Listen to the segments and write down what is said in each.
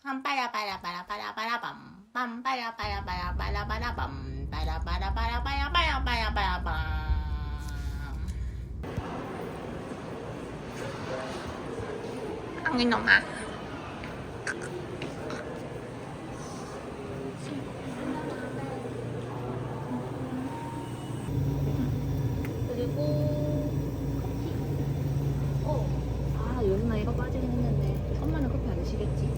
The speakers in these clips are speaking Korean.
빰빠라빠라빠라빠라빠라밤 빰빠라빠라빠라빠라빠라밤 빠라빠라빠라빠라빠라빠라밤 앙이놈아 그리고 커피. 요즘 나이가 빠지긴 했는데 엄마는 커피 안 드시겠지?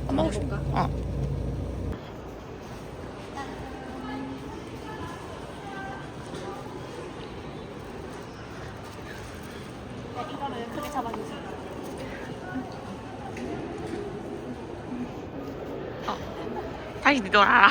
엄마 혹시 해볼까? 이거를 크게 잡아주세요. 다시 뒤돌아라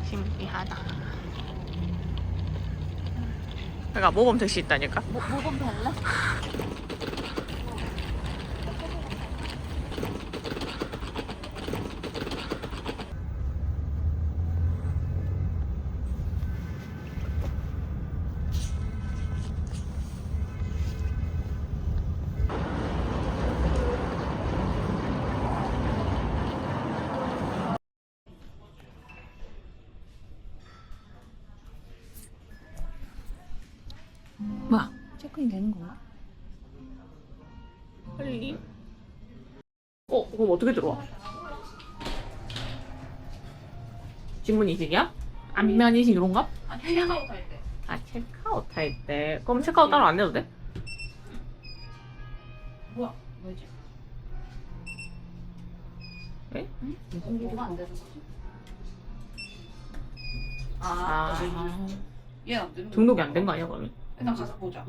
신기하다. 그러니까 모범 택시 있다니까. 모범 별로? 뭐야? 체크인 되는 건가? 빨리. 그럼 어떻게 들어와? 진문 이식이야? 안면 이식 이런가? 아니, 헬리콥터 탈 때. 아, 체크아웃 할 때. 그럼 체크아웃 따로 안 해도 돼? 뭐야? 뭐지? 에? 응? 뭐가 안 되는 거지? 얘안 되는 거. 등록이 안 된 거 아니야 그러면? 일단 가서 보자.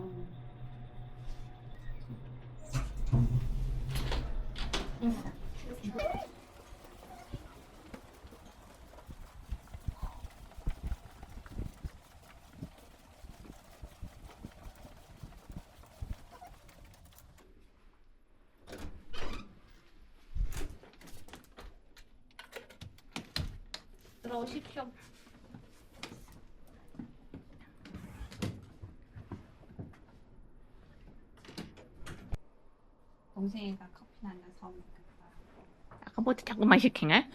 들어오십시오. 동생이가 커피 한잔 사오겠다. 아까부터 자꾸만 시키네?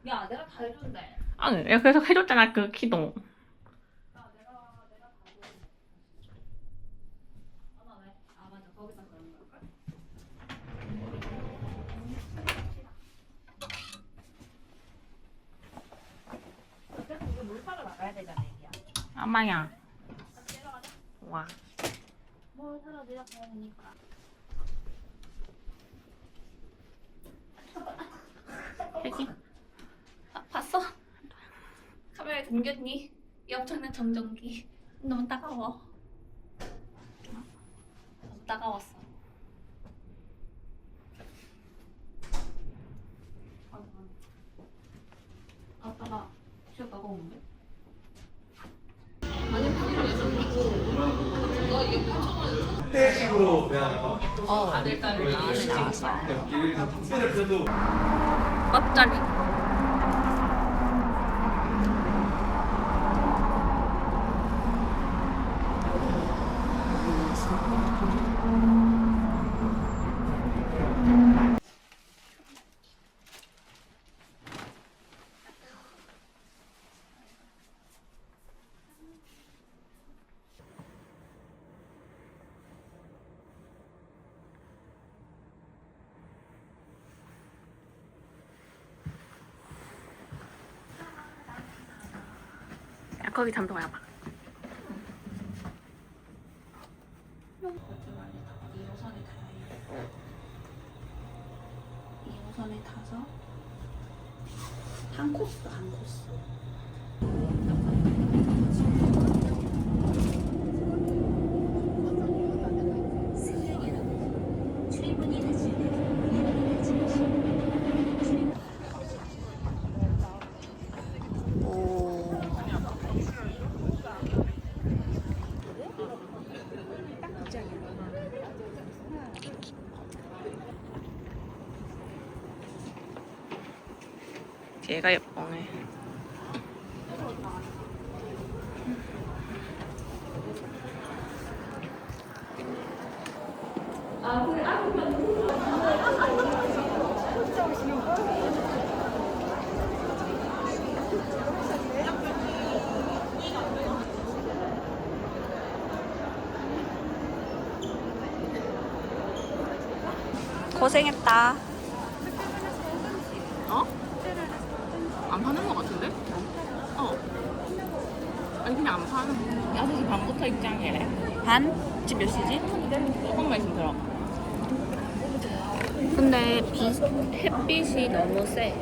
야, 내가 다 해준대. 아니 내가 계속 해줬잖아 그 키동. 야, 내가 다 해. 아, 맞아. 거기다 그런 걸걸? 어차피 우리 물 사러 나가야 되잖아, 애기야. 엄마야. 내려가자. 와. 뭘 사러 내려가야 되니까. 여기. 봤어? 카메라에 담겼니? 이 엄청난 정전기. 너무 따가워. 너무 따가웠어. 아빠가 진짜 따가운데? 회식으로 그냥 나왔어. 탁배를 펴도 껍자기. 야 거기 잠도 와봐. 2호선에 타서 한 코스 한 코스. 얘가 예뻐네. 고생했다. 어? 안 파는 거 같은데? 어. 아니 그냥 안 파는. 6시 반부터 입장이래. 반? 집 몇 시지? 조금만 있으면 들어. 근데 햇빛이 너무 세.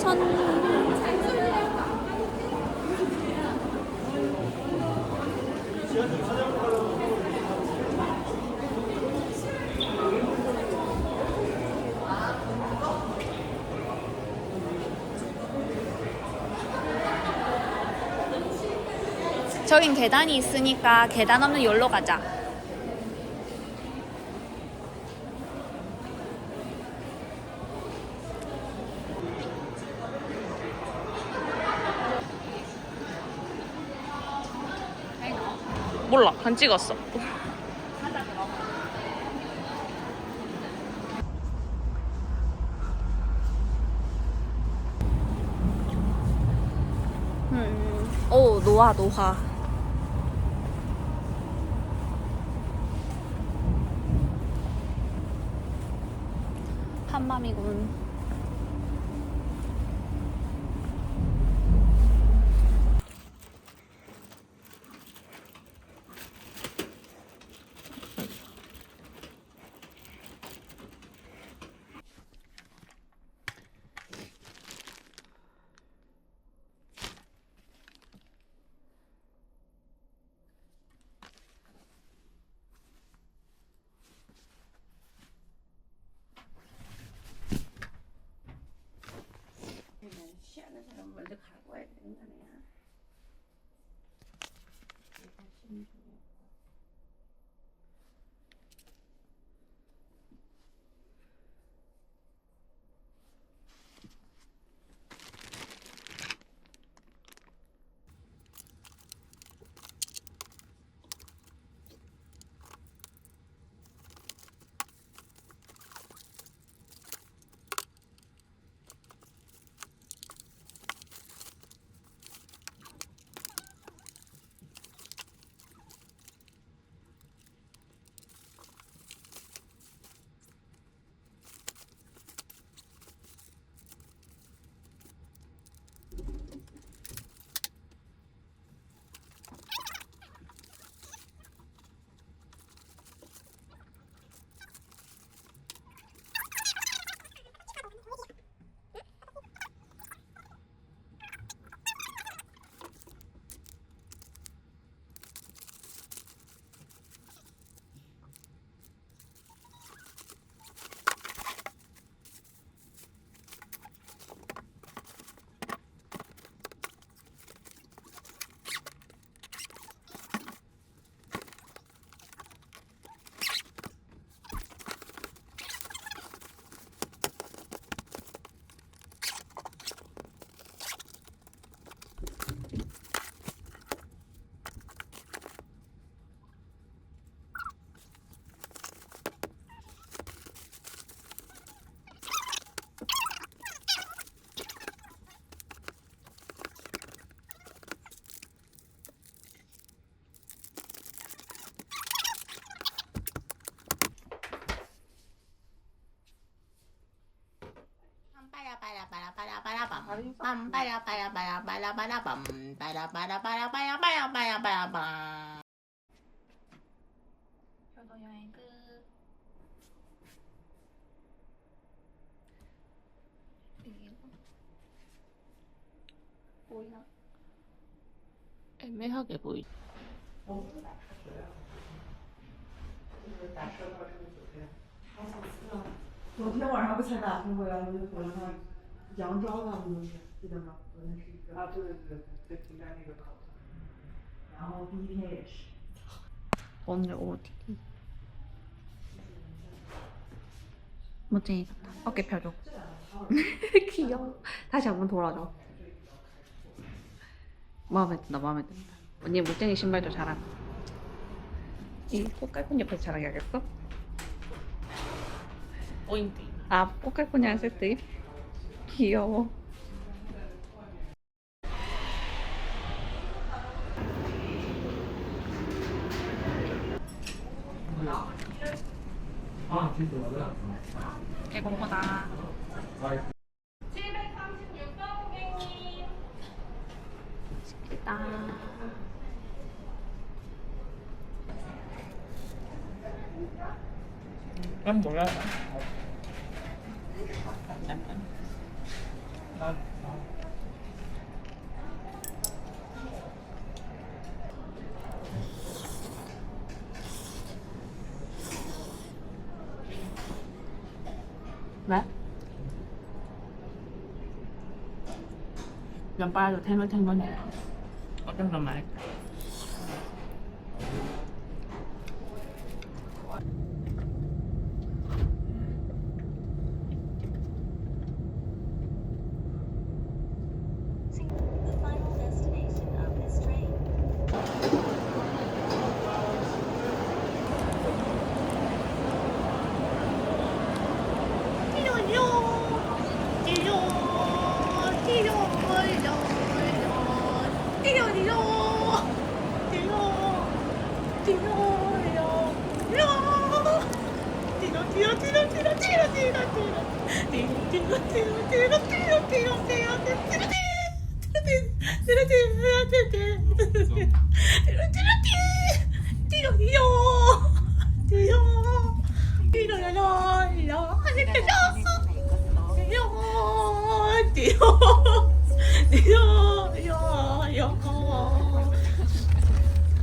천. 저긴 계단이 있으니까 계단 없는 여기로 가자. 몰라, 안 찍었어. 오, 노화, 노화. 한맘이군. 취하는 사람 먼저 가고 와야 되는 거 아니야? 효도 여행 끝. 보이나? 애매하게 보이. 昨天晚上不才打听回来，就昨天杨昭他们记得吗？昨天是一个对对对，在平台那个考察。然后第一天也是。 오늘 어디? 멋쟁이 같다. 어깨 펴줘. 귀여워. 다시 한번 돌아줘. 마음에 든다, 마음에 든다. 언니 멋쟁이 신발도 잘한다. 이 꽃갈콘 옆에서 자랑해야겠어? 포인트. 아, 꽃갈콘이랑 세트. 귀여워. 개공보다. 736번 고객님. 맛있겠다. 난 몰라. 왜? 면발도 탱글탱글해. 어떤 건 맛있다. The final destination of this train. 띠용